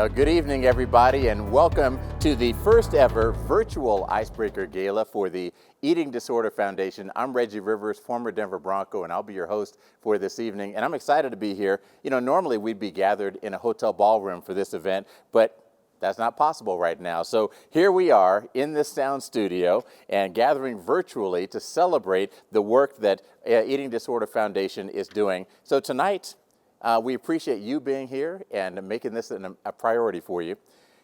Good evening, everybody, and welcome to the first ever virtual Icebreaker Gala for the Eating Disorder Foundation. I'm Reggie Rivers, former Denver Bronco, and I'll be your host for this evening. And I'm excited to be here. You know, normally we'd be gathered in a hotel ballroom for this event, but that's not possible right now. So here we are in this sound studio and gathering virtually to celebrate the work that Eating Disorder Foundation is doing. So tonight, we appreciate you being here and making this a priority for you.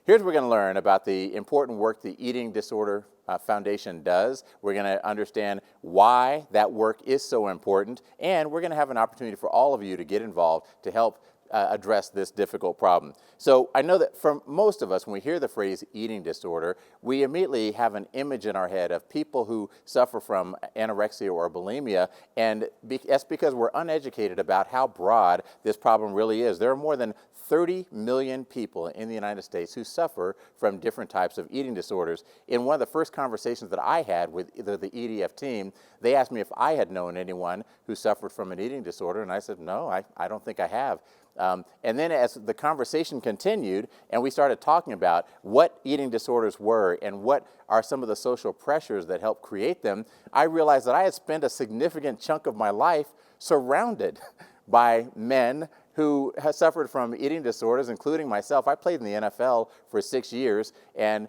Here's what we're going to learn about the important work the Eating Disorder Foundation does. We're going to understand why that work is so important, and we're going to have an opportunity for all of you to get involved to help address this difficult problem. So I know that for most of us, when we hear the phrase eating disorder, we immediately have an image in our head of people who suffer from anorexia or bulimia, and that's because we're uneducated about how broad this problem really is. There are more than 30 million people in the United States who suffer from different types of eating disorders. In one of the first conversations that I had with the EDF team, they asked me if I had known anyone who suffered from an eating disorder, and I said, no, I don't think I have. And then as the conversation continued and we started talking about what eating disorders were and what are some of the social pressures that help create them, I realized that I had spent a significant chunk of my life surrounded by men who have suffered from eating disorders, including myself. I played in the NFL for 6 years, and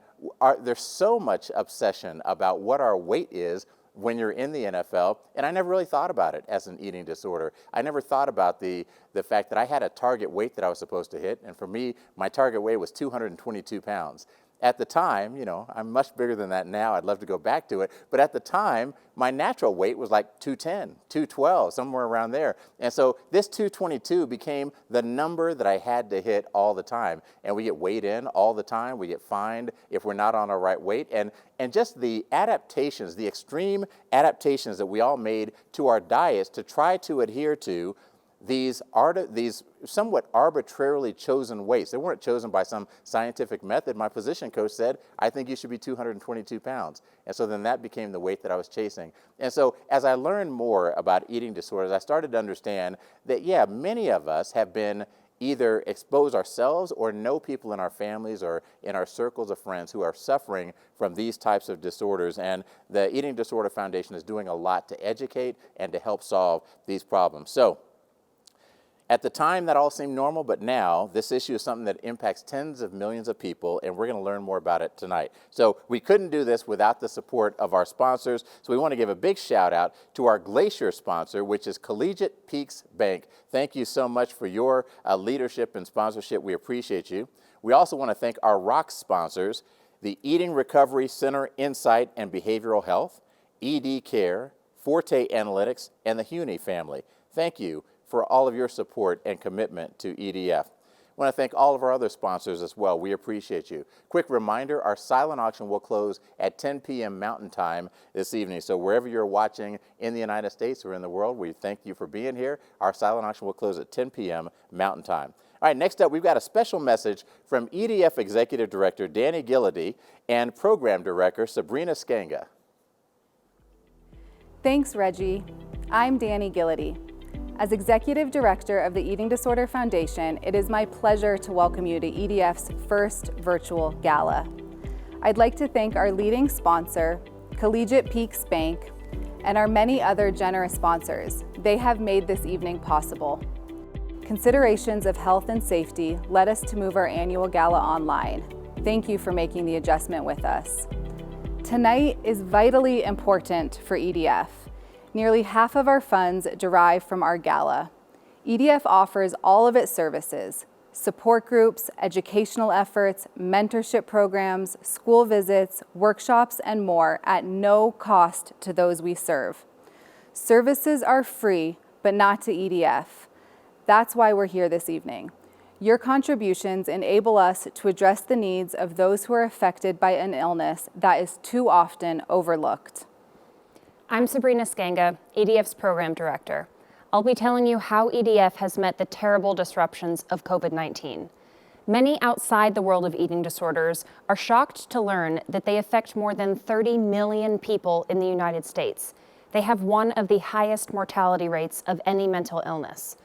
there's so much obsession about what our weight is when you're in the NFL, and I never really thought about it as an eating disorder. I never thought about the fact that I had a target weight that I was supposed to hit, and for me, my target weight was 222 pounds. At the time, you know, I'm much bigger than that now. I'd love to go back to it. But at the time, my natural weight was like 210, 212, somewhere around there. And so this 222 became the number that I had to hit all the time. And we get weighed in all the time. We get fined if we're not on our right weight. And just the adaptations, the extreme adaptations that we all made to our diets to try to adhere to these somewhat arbitrarily chosen weights. They weren't chosen by some scientific method. My position coach said, I think you should be 222 pounds. And so then that became the weight that I was chasing. And so as I learned more about eating disorders, I started to understand that, yeah, many of us have been either exposed ourselves or know people in our families or in our circles of friends who are suffering from these types of disorders. And the Eating Disorder Foundation is doing a lot to educate and to help solve these problems. So at the time, that all seemed normal, but now this issue is something that impacts tens of millions of people, and we're going to learn more about it tonight. So we couldn't do this without the support of our sponsors, so we want to give a big shout out to our Glacier sponsor, which is Collegiate Peaks Bank. Thank you so much for your leadership and sponsorship. We appreciate you. We also want to thank our ROC sponsors, the Eating Recovery Center Insight and Behavioral Health, ED Care, Forte Analytics, and the Hueni family. Thank you for all of your support and commitment to EDF. I want to thank all of our other sponsors as well. We appreciate you. Quick reminder, our silent auction will close at 10 p.m. Mountain Time this evening. So wherever you're watching in the United States or in the world, we thank you for being here. Our silent auction will close at 10 p.m. Mountain Time. All right, next up, we've got a special message from EDF Executive Director Danny Gillady and Program Director Sabrina Skenga. Thanks, Reggie. I'm Danny Gillady. As Executive Director of the Eating Disorder Foundation, it is my pleasure to welcome you to EDF's first virtual gala. I'd like to thank our leading sponsor, Collegiate Peaks Bank, and our many other generous sponsors. They have made this evening possible. Considerations of health and safety led us to move our annual gala online. Thank you for making the adjustment with us. Tonight is vitally important for EDF. Nearly half of our funds derive from our gala. EDF offers all of its services, support groups, educational efforts, mentorship programs, school visits, workshops, and more at no cost to those we serve. Services are free, but not to EDF. That's why we're here this evening. Your contributions enable us to address the needs of those who are affected by an illness that is too often overlooked. I'm Sabrina Skenga, EDF's Program Director. I'll be telling you how EDF has met the terrible disruptions of COVID-19. Many outside the world of eating disorders are shocked to learn that they affect more than 30 million people in the United States. They have one of the highest mortality rates of any mental illness.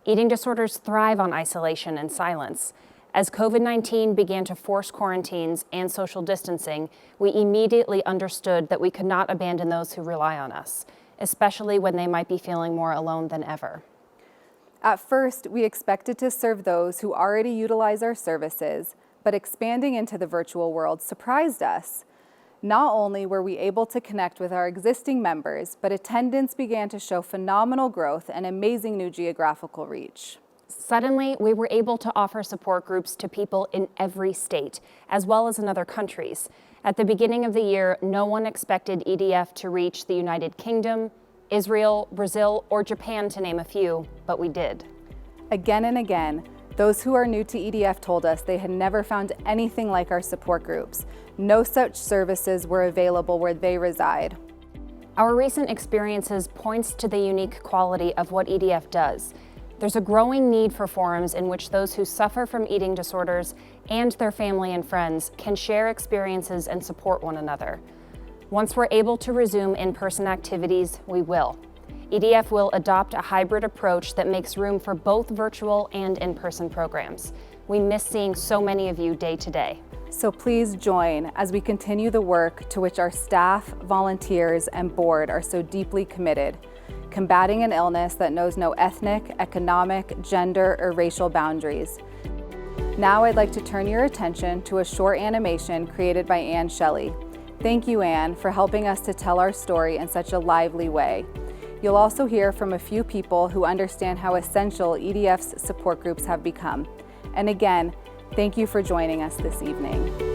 Eating disorders thrive on isolation and silence. As COVID-19 began to force quarantines and social distancing, we immediately understood that we could not abandon those who rely on us, especially when they might be feeling more alone than ever. At first, we expected to serve those who already utilize our services, but expanding into the virtual world surprised us. Not only were we able to connect with our existing members, but attendance began to show phenomenal growth and amazing new geographical reach. Suddenly, we were able to offer support groups to people in every state, as well as in other countries. At the beginning of the year, no one expected EDF to reach the United Kingdom, Israel, Brazil, or Japan, to name a few, but we did. Again and again, those who are new to EDF told us they had never found anything like our support groups. No such services were available where they reside. Our recent experiences points to the unique quality of what EDF does. There's a growing need for forums in which those who suffer from eating disorders and their family and friends can share experiences and support one another. Once we're able to resume in-person activities, we will. EDF will adopt a hybrid approach that makes room for both virtual and in-person programs. We miss seeing so many of you day to day. So please join as we continue the work to which our staff, volunteers, and board are so deeply committed, combating an illness that knows no ethnic, economic, gender, or racial boundaries. Now I'd like to turn your attention to a short animation created by Anne Shelley. Thank you, Anne, for helping us to tell our story in such a lively way. You'll also hear from a few people who understand how essential EDF's support groups have become. And again, thank you for joining us this evening.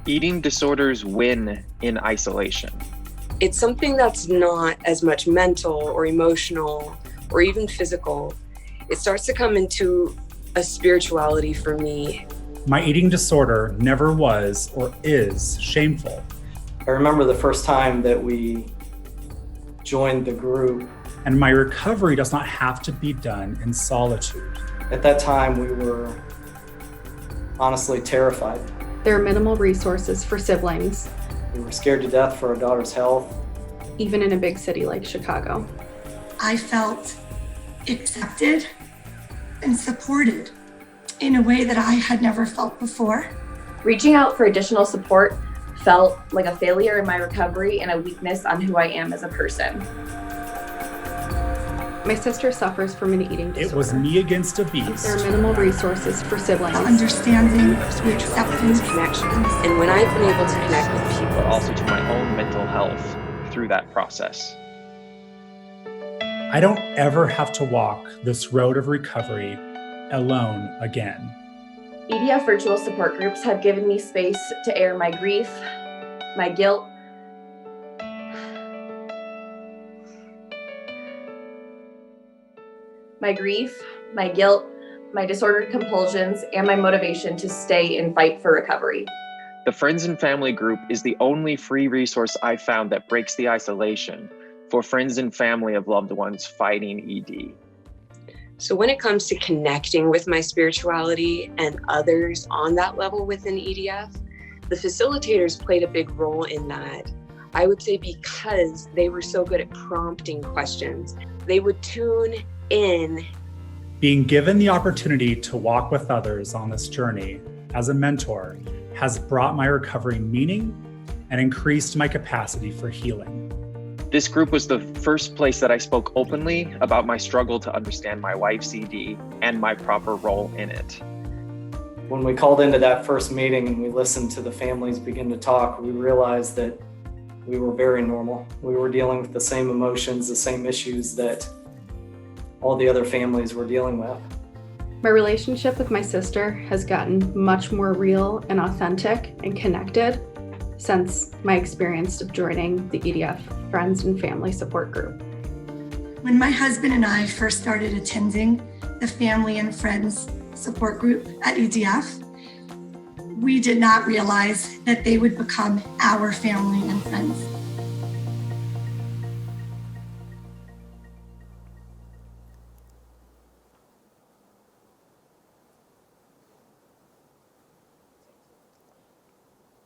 Eating disorders win in isolation. It's something that's not as much mental or emotional or even physical. It starts to come into a spirituality for me. My eating disorder never was or is shameful. I remember the first time that we joined the group. And my recovery does not have to be done in solitude. At that time, we were honestly terrified. There are minimal resources for siblings, We were scared to death for our daughter's health. even in a big city like Chicago. I felt accepted and supported in a way that I had never felt before. Reaching out for additional support felt like a failure in my recovery and a weakness on who I am as a person. My sister suffers from an eating disorder. It was me against a beast. There are minimal resources for siblings. Understanding, acceptance, Connection. And when I've been able to connect with people, but also to my own mental health through that process. I don't ever have to walk this road of recovery alone again. EDF virtual support groups have given me space to air my grief, my guilt, my disordered compulsions, and my motivation to stay and fight for recovery. The Friends and Family group is the only free resource I've found that breaks the isolation for friends and family of loved ones fighting ED. so when it comes to connecting with my spirituality and others on that level within EDF, the facilitators played a big role in that. I would say because they were so good at prompting questions, they would tune in. Being given the opportunity to walk with others on this journey as a mentor has brought my recovery meaning and increased my capacity for healing. This group was the first place that I spoke openly about my struggle to understand my wife's ED and my proper role in it. When we called into that first meeting and we listened to the families begin to talk, we realized that we were very normal. We were dealing with the same emotions, the same issues that all the other families were dealing with. My relationship with my sister has gotten much more real and authentic and connected since my experience of joining the EDF Friends and Family Support Group. When my husband and I first started attending the Family and Friends Support Group at EDF, we did not realize that they would become our family and friends.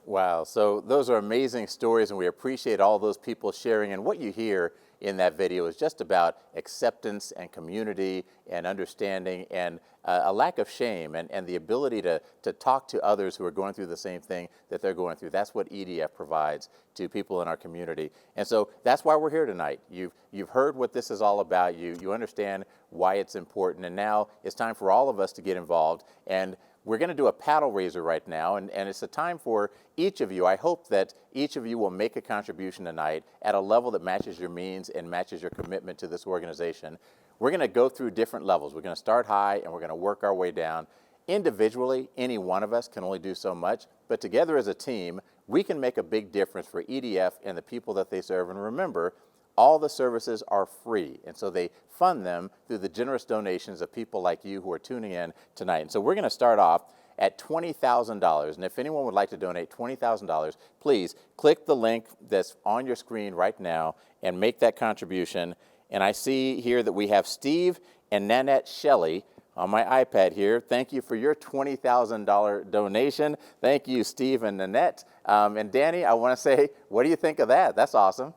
Wow, so those are amazing stories, and we appreciate all those people sharing. And what you hear in that video is just about acceptance and community and understanding and a lack of shame and the ability to talk to others who are going through the same thing that they're going through. That's what EDF provides to people in our community. And so that's why we're here tonight. You've heard what this is all about. You understand why it's important, and now it's time for all of us to get involved. And we're going to do a paddle raiser right now, and it's a time for each of you. I hope that each of you will make a contribution tonight at a level that matches your means and matches your commitment to this organization. We're going to go through different levels. We're going to start high, and we're going to work our way down. Individually, any one of us can only do so much, but together as a team, we can make a big difference for EDF and the people that they serve. And remember, all the services are free, and so they fund them through the generous donations of people like you who are tuning in tonight. And so we're going to start off at $20,000, and if anyone would like to donate $20,000, please click the link that's on your screen right now and make that contribution. And I see here that we have Steve and Nanette Shelley on my iPad here. Thank you for your $20,000 donation. Thank you, Steve and Nanette. And Danny, I want to say, what do you think of that? That's awesome.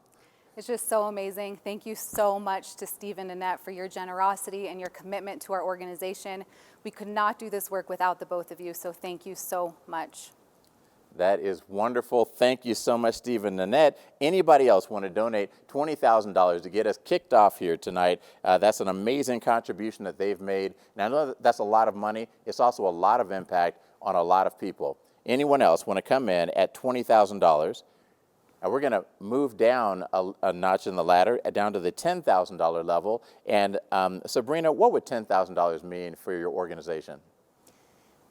It's just so amazing. Thank you so much to Steve and Annette for your generosity and your commitment to our organization. We could not do this work without the both of you, so thank you so much. That is wonderful. Thank you so much, Steve and Nanette. Anybody else want to donate $20,000 to get us kicked off here tonight? That's an amazing contribution that they've made. And I know that that's a lot of money. It's also a lot of impact on a lot of people. Anyone else want to come in at $20,000? We're going to move down a notch in the ladder, down to the $10,000 level. And Sabrina, what would $10,000 mean for your organization?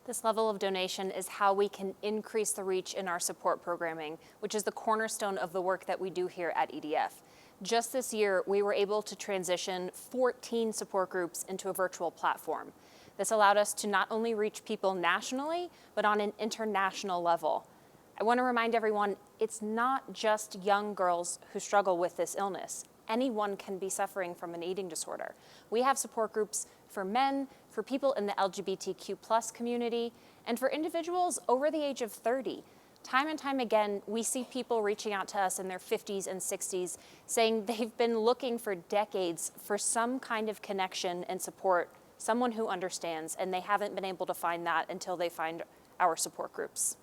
This level of donation is how we can increase the reach in our support programming, which is the cornerstone of the work that we do here at EDF. Just this year, we were able to transition 14 support groups into a virtual platform. This allowed us to not only reach people nationally, but on an international level. I want to remind everyone, it's not just young girls who struggle with this illness. Anyone can be suffering from an eating disorder. We have support groups for men, for people in the LGBTQ+ community, and for individuals over the age of 30. Time and time again, we see people reaching out to us in their 50s and 60s saying they've been looking for decades for some kind of connection and support, someone who understands, and they haven't been able to find that until they find our support groups.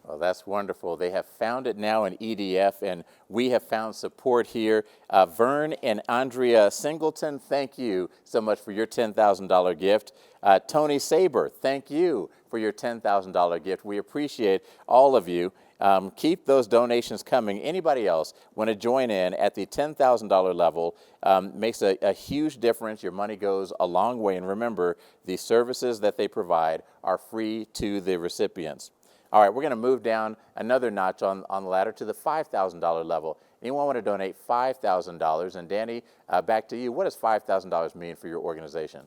Well, that's wonderful. They have found it now in EDF, and we have found support here. Vern and Andrea Singleton, thank you so much for your $10,000 gift. Tony Saber, thank you for your $10,000 gift. We appreciate all of you. Keep those donations coming. Anybody else want to join in at the $10,000 level? Makes a huge difference. Your money goes a long way. And remember, the services that they provide are free to the recipients. All right, we're going to move down another notch on the ladder to the $5,000 level. Anyone want to donate $5,000? And Danny, back to you. What does $5,000 mean for your organization?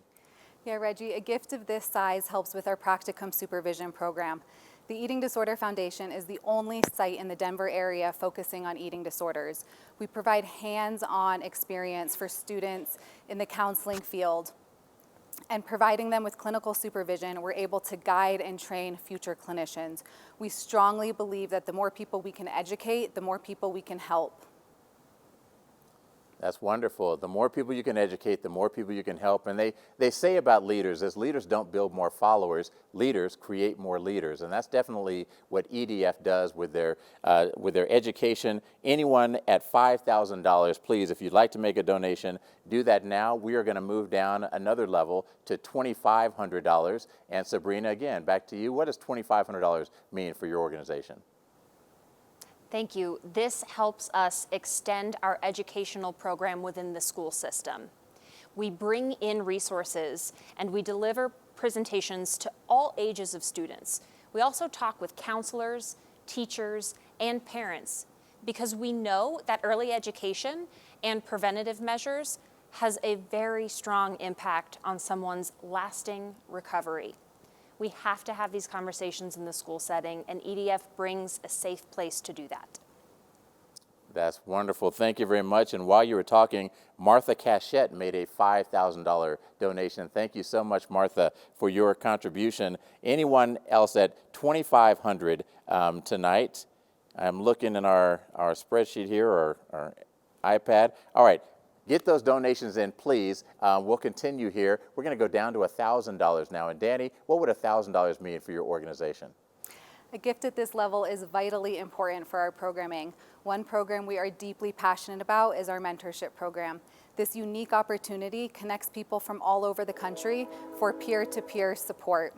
Yeah, Reggie, a gift of this size helps with our practicum supervision program. The Eating Disorder Foundation is the only site in the Denver area focusing on eating disorders. We provide hands-on experience for students in the counseling field, and providing them with clinical supervision, we're able to guide and train future clinicians. We strongly believe that the more people we can educate, the more people we can help. That's wonderful. The more people you can educate, the more people you can help. And they say about leaders, as leaders don't build more followers, leaders create more leaders. And that's definitely what EDF does with their education. Anyone at $5,000, please, if you'd like to make a donation, do that now. We are going to move down another level to $2,500. And Sabrina, again, back to you. What does $2,500 mean for your organization? Thank you. This helps us extend our educational program within the school system. We bring in resources and we deliver presentations to all ages of students. We also talk with counselors, teachers, and parents because we know that early education and preventative measures has a very strong impact on someone's lasting recovery. We have to have these conversations in the school setting, and EDF brings a safe place to do that. That's wonderful. Thank you very much. And while you were talking, Martha Cachette made a $5,000 donation. Thank you so much, Martha, for your contribution. Anyone else at $2,500 tonight? I'm looking in our spreadsheet here, or our iPad. All right. Get those donations in, please. We'll continue here. We're going to go down to $1,000 now. And Danny, what would $1,000 mean for your organization? A gift at this level is vitally important for our programming. One program we are deeply passionate about is our mentorship program. This unique opportunity connects people from all over the country for peer-to-peer support.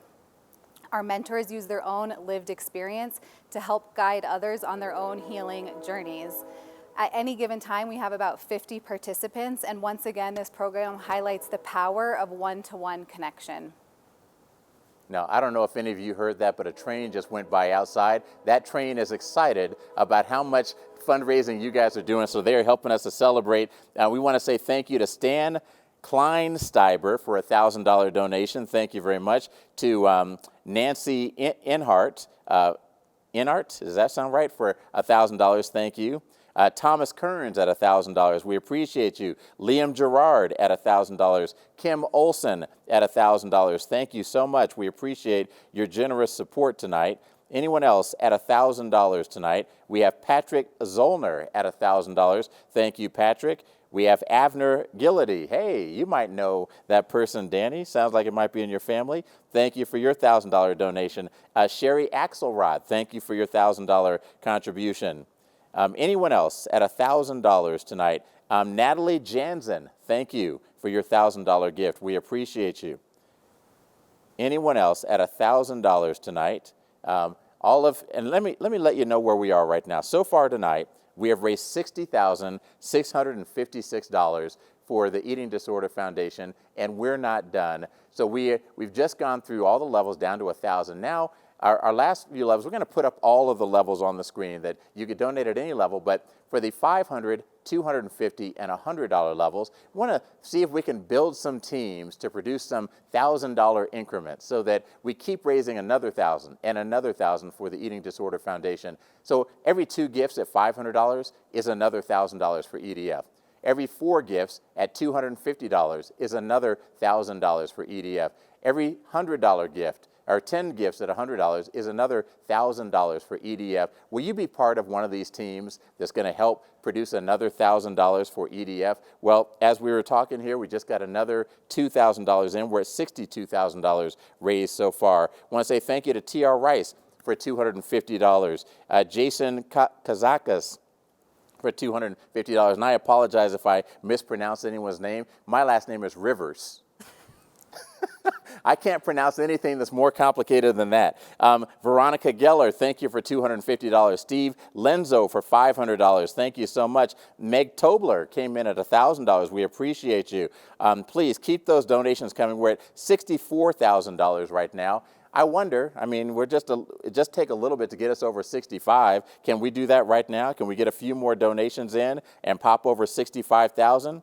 Our mentors use their own lived experience to help guide others on their own healing journeys. At any given time, we have about 50 participants, and once again, this program highlights the power of one-to-one connection. Now, I don't know if any of you heard that, but a train just went by outside. That train is excited about how much fundraising you guys are doing, so they're helping us to celebrate. We want to say thank you to Stan Kleinsteiber for a $1,000 donation. Thank you very much. To Nancy Inhart, does that sound right? For $1,000, thank you. Thomas Kearns at $1,000. We appreciate you. Liam Gerard at $1,000. Kim Olson at $1,000. Thank you so much. We appreciate your generous support tonight. Anyone else at $1,000 tonight? We have Patrick Zollner at $1,000. Thank you, Patrick. We have Avner Gillity. Hey, you might know that person, Danny. Sounds like it might be in your family. Thank you for your $1,000 donation. Sherry Axelrod, thank you for your $1,000 contribution. Anyone else at $1,000 tonight? Natalie Jansen, thank you for your $1,000 gift. We appreciate you. Anyone else at $1,000 tonight? And let me let you know where we are right now. So far tonight, we have raised $60,656 for the Eating Disorder Foundation, and we're not done. So we've just gone through all the levels down to 1,000. Now, our last few levels, we're going to put up all of the levels on the screen that you could donate at any level, but for the $500, $250, and $100 levels, we want to see if we can build some teams to produce some $1,000 increments so that we keep raising another 1,000 and another 1,000 for the Eating Disorder Foundation. So every 2 gifts at $500 is another $1,000 for EDF. Every 4 gifts at $250 is another $1,000 for EDF. Every $100 gift, or 10 gifts at $100 is another $1,000 for EDF. Will you be part of one of these teams that's going to help produce another $1,000 for EDF? Well, as we were talking here, we just got another $2,000 in. We're at $62,000 raised so far. I want to say thank you to T.R. Rice for $250, Jason Kazakas for $250, and I apologize if I mispronounce anyone's name. My last name is Rivers. I can't pronounce anything that's more complicated than that. Veronica Geller, thank you for $250. Steve Lenzo for $500. Thank you so much. Meg Tobler came in at $1,000. We appreciate you. Please keep those donations coming. We're at $64,000 right now. I wonder, I mean, it just take a little bit to get us over 65. Can we do that right now? Can we get a few more donations in and pop over 65,000?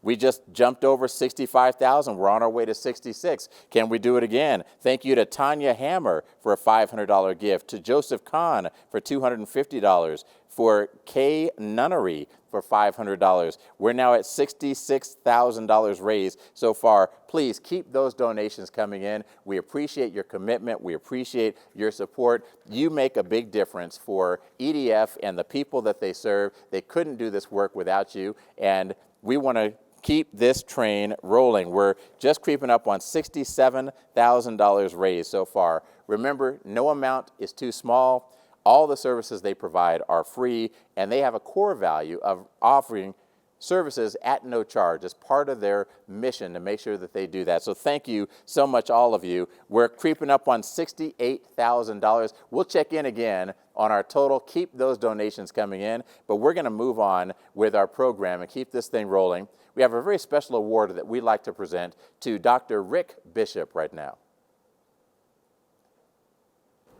We just jumped over 65,000. We're on our way to 66. Can we do it again? Thank you to Tanya Hammer for a $500 gift, to Joseph Kahn for $250, for Kay Nunnery for $500. We're now at $66,000 raised so far. Please keep those donations coming in. We appreciate your commitment. We appreciate your support. You make a big difference for EDF and the people that they serve. They couldn't do this work without you, and we want to keep this train rolling. We're just creeping up on $67,000 raised so far. Remember, no amount is too small. All the services they provide are free, and they have a core value of offering services at no charge as part of their mission to make sure that they do that. So thank you so much, all of you. We're creeping up on $68,000. We'll check in again on our total. Keep those donations coming in, but we're going to move on with our program and keep this thing rolling. We have a very special award that we'd like to present to Dr. Rick Bishop right now.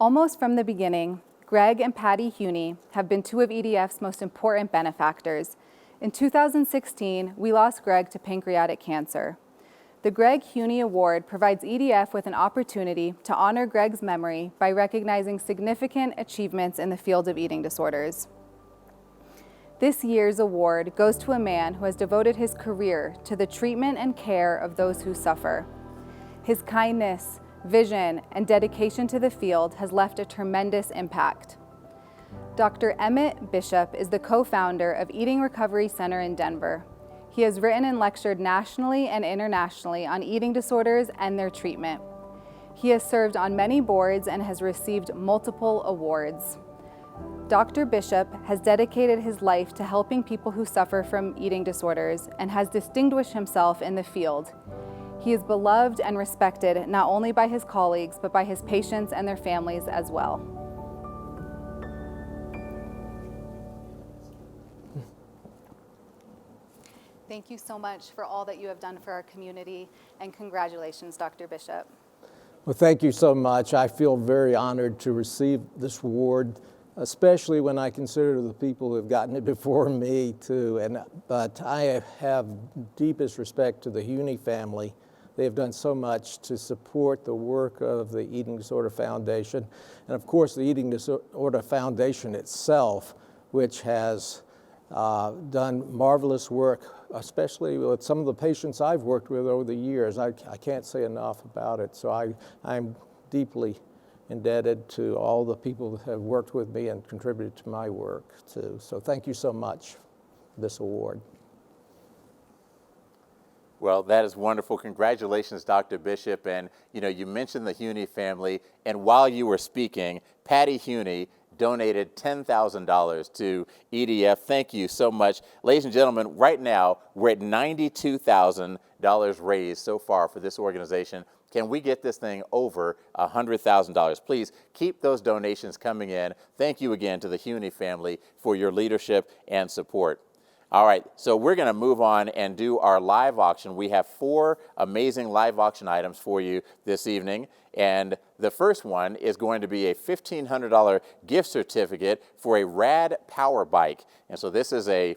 Almost from the beginning, Greg and Patty Hueni have been 2 of EDF's most important benefactors. In 2016, we lost Greg to pancreatic cancer. The Greg Hueni Award provides EDF with an opportunity to honor Greg's memory by recognizing significant achievements in the field of eating disorders. This year's award goes to a man who has devoted his career to the treatment and care of those who suffer. His kindness, vision, and dedication to the field has left a tremendous impact. Dr. Emmett Bishop is the co-founder of Eating Recovery Center in Denver. He has written and lectured nationally and internationally on eating disorders and their treatment. He has served on many boards and has received multiple awards. Dr. Bishop has dedicated his life to helping people who suffer from eating disorders and has distinguished himself in the field. He is beloved and respected not only by his colleagues, but by his patients and their families as well. Thank you so much for all that you have done for our community, and congratulations, Dr. Bishop. Well, thank you so much. I feel very honored to receive this award, especially when I consider the people who have gotten it before me too. But I have deepest respect to the Hueni family. They have done so much to support the work of the Eating Disorder Foundation, and of course the Eating Disorder Foundation itself, which has done marvelous work, especially with some of the patients I've worked with over the years. I can't say enough about it. So I'm deeply indebted to all the people that have worked with me and contributed to my work too. So thank you so much for this award. Well, that is wonderful. Congratulations, Dr. Bishop. And you mentioned the Hueni family, and while you were speaking, Patty Hueni donated $10,000 to EDF. Thank you so much. Ladies and gentlemen, right now, we're at $92,000 raised so far for this organization. Can we get this thing over $100,000? Please keep those donations coming in. Thank you again to the Hueni family for your leadership and support. All right, so we're going to move on and do our live auction. We have 4 amazing live auction items for you this evening. And the first one is going to be a $1,500 gift certificate for a Rad Power Bike. And so this is an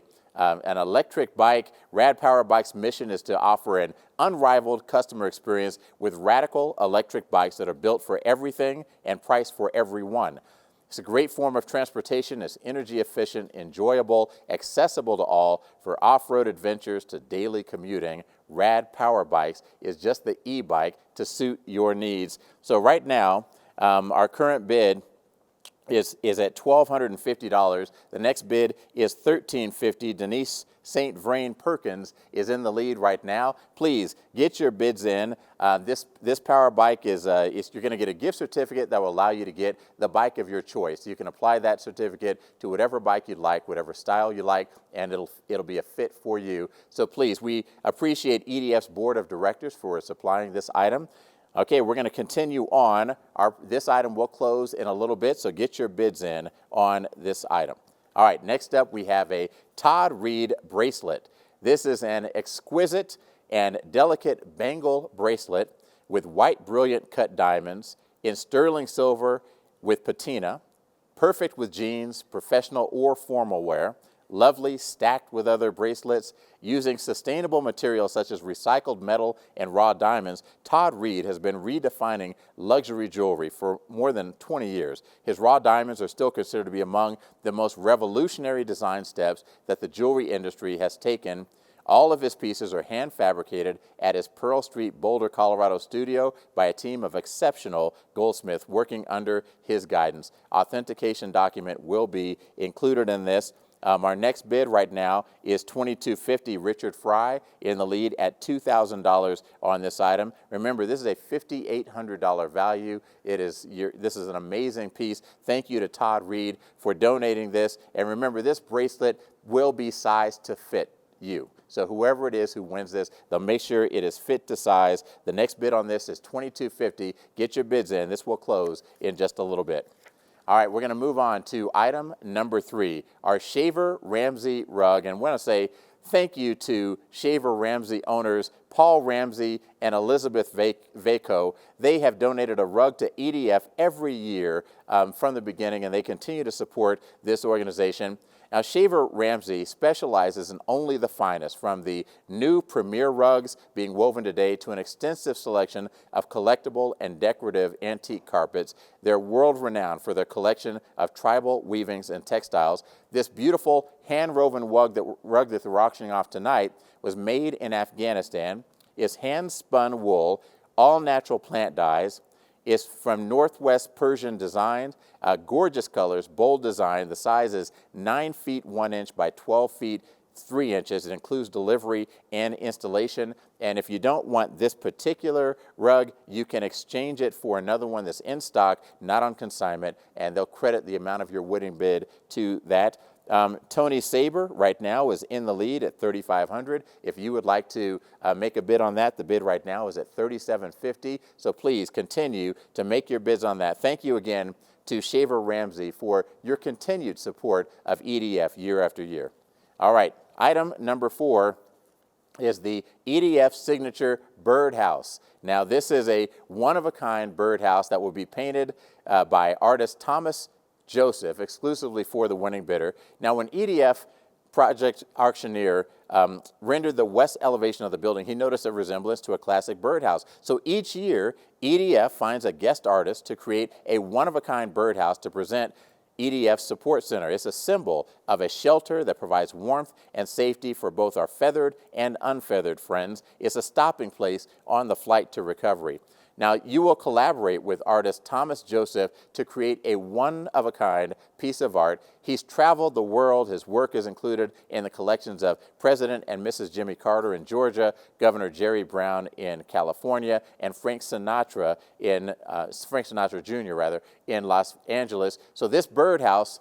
electric bike. Rad Power Bike's mission is to offer an unrivaled customer experience with radical electric bikes that are built for everything and priced for everyone. It's a great form of transportation. It's energy efficient, enjoyable, accessible to all for off-road adventures to daily commuting. Rad Power Bikes is just the e-bike to suit your needs. So right now, our current bid is at $1,250. The next bid is $1,350. Denise St. Vrain Perkins is in the lead right now. Please get your bids in. This power bike is you're going to get a gift certificate that will allow you to get the bike of your choice. You can apply that certificate to whatever bike you'd like, whatever style you like, and it'll be a fit for you. So please, we appreciate EDF's Board of Directors for supplying this item. Okay, we're going to continue on. This item will close in a little bit, so get your bids in on this item. All right, next up we have a Todd Reed bracelet. This is an exquisite and delicate bangle bracelet with white brilliant cut diamonds in sterling silver with patina, perfect with jeans, professional or formal wear. Lovely, stacked with other bracelets. Using sustainable materials such as recycled metal and raw diamonds, Todd Reed has been redefining luxury jewelry for more than 20 years. His raw diamonds are still considered to be among the most revolutionary design steps that the jewelry industry has taken. All of his pieces are hand fabricated at his Pearl Street, Boulder, Colorado studio by a team of exceptional goldsmiths working under his guidance. Authentication document will be included in this. Our next bid right now is $2,250. Richard Fry in the lead at $2,000 on this item. Remember, this is a $5,800 value. This is an amazing piece. Thank you to Todd Reed for donating this. And remember, this bracelet will be sized to fit you. So whoever it is who wins this, they'll make sure it is fit to size. The next bid on this is $2,250. Get your bids in. This will close in just a little bit. All right, we're going to move on to item number 3, our Shaver Ramsey rug. And I want to say thank you to Shaver Ramsey owners Paul Ramsey and Elizabeth Vaco. They have donated a rug to EDF every year from the beginning, and they continue to support this organization. Now, Shaver Ramsey specializes in only the finest, from the new premier rugs being woven today to an extensive selection of collectible and decorative antique carpets. They're world-renowned for their collection of tribal weavings and textiles. This beautiful hand-woven rug that we're auctioning off tonight was made in Afghanistan, is hand-spun wool, all-natural plant dyes, is from Northwest Persian design, gorgeous colors, bold design. The size is 9 feet 1 inch by 12 feet 3 inches. It includes delivery and installation. And if you don't want this particular rug, you can exchange it for another one that's in stock, not on consignment, and they'll credit the amount of your winning bid to that. Tony Saber right now is in the lead at $3,500. If you would like to make a bid on that, the bid right now is at $3,750. So please continue to make your bids on that. Thank you again to Shaver Ramsey for your continued support of EDF year after year. All right, item number 4 is the EDF Signature Birdhouse. Now, this is a one-of-a-kind birdhouse that will be painted by artist Thomas Joseph exclusively for the winning bidder. Now, when EDF project auctioneer rendered the west elevation of the building, he noticed a resemblance to a classic birdhouse. So each year, EDF finds a guest artist to create a one-of-a-kind birdhouse to present EDF Support Center. It's a symbol of a shelter that provides warmth and safety for both our feathered and unfeathered friends. It's a stopping place on the flight to recovery. Now, you will collaborate with artist Thomas Joseph to create a one-of-a-kind piece of art. He's traveled the world. His work is included in the collections of President and Mrs. Jimmy Carter in Georgia, Governor Jerry Brown in California, and Frank Sinatra Jr. in Los Angeles. So this birdhouse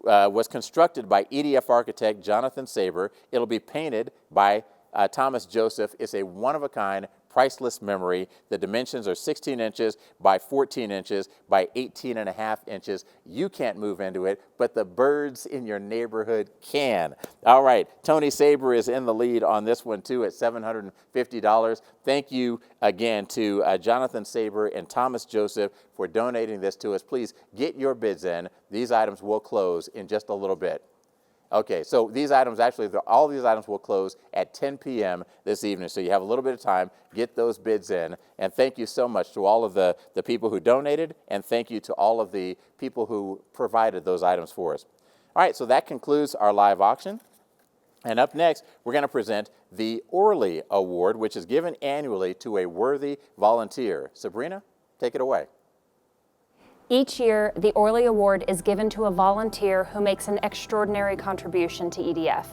was constructed by EDF architect Jonathan Saber. It'll be painted by Thomas Joseph. It's a one-of-a-kind priceless memory. The dimensions are 16 inches by 14 inches by 18.5 inches. You can't move into it, but the birds in your neighborhood can. All right, Tony Saber is in the lead on this one too at $750. Thank you again to Jonathan Saber and Thomas Joseph for donating this to us. Please get your bids in. These items will close in just a little bit. Okay, so these items, actually, all these items will close at 10 p.m. this evening, so you have a little bit of time. Get those bids in, and thank you so much to all of the people who donated, and thank you to all of the people who provided those items for us. All right, so that concludes our live auction, and up next, we're going to present the Orly Award, which is given annually to a worthy volunteer. Sabrina, take it away. Each year, the Orly Award is given to a volunteer who makes an extraordinary contribution to EDF.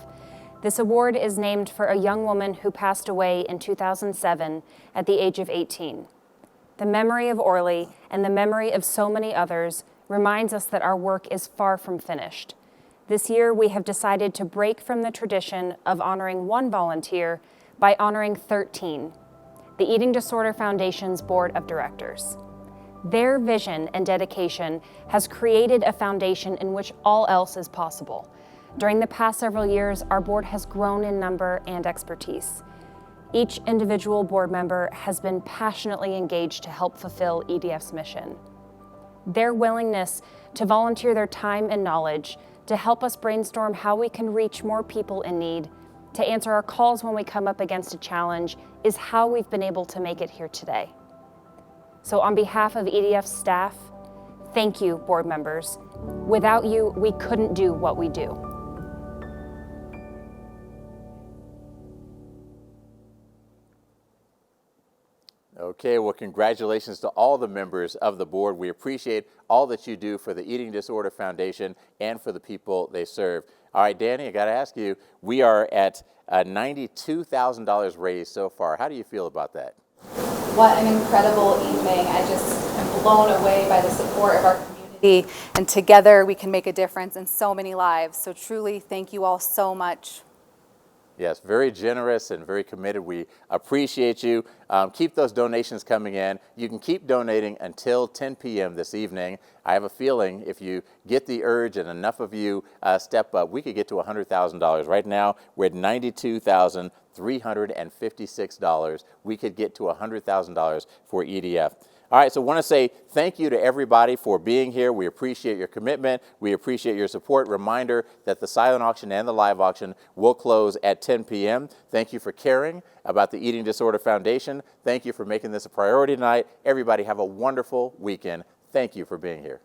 This award is named for a young woman who passed away in 2007 at the age of 18. The memory of Orly and the memory of so many others reminds us that our work is far from finished. This year, we have decided to break from the tradition of honoring one volunteer by honoring 13, the Eating Disorder Foundation's Board of Directors. Their vision and dedication has created a foundation in which all else is possible. During the past several years, our board has grown in number and expertise. Each individual board member has been passionately engaged to help fulfill EDF's mission. Their willingness to volunteer their time and knowledge to help us brainstorm how we can reach more people in need, to answer our calls when we come up against a challenge, is how we've been able to make it here today. So on behalf of EDF staff, thank you, board members. Without you, we couldn't do what we do. Okay, well, congratulations to all the members of the board. We appreciate all that you do for the Eating Disorder Foundation and for the people they serve. All right, Danny, I got to ask you, we are at $92,000 raised so far. How do you feel about that? What an incredible evening. I just am blown away by the support of our community, and together we can make a difference in so many lives. So truly, thank you all so much. Yes, very generous and very committed. We appreciate you. Keep those donations coming in. You can keep donating until 10 p.m. this evening. I have a feeling if you get the urge and enough of you step up, we could get to $100,000. Right now, we're at $92,356. We could get to $100,000 for EDF. All right, so I want to say thank you to everybody for being here. We appreciate your commitment. We appreciate your support. Reminder that the silent auction and the live auction will close at 10 p.m. Thank you for caring about the Eating Disorder Foundation. Thank you for making this a priority tonight. Everybody have a wonderful weekend. Thank you for being here.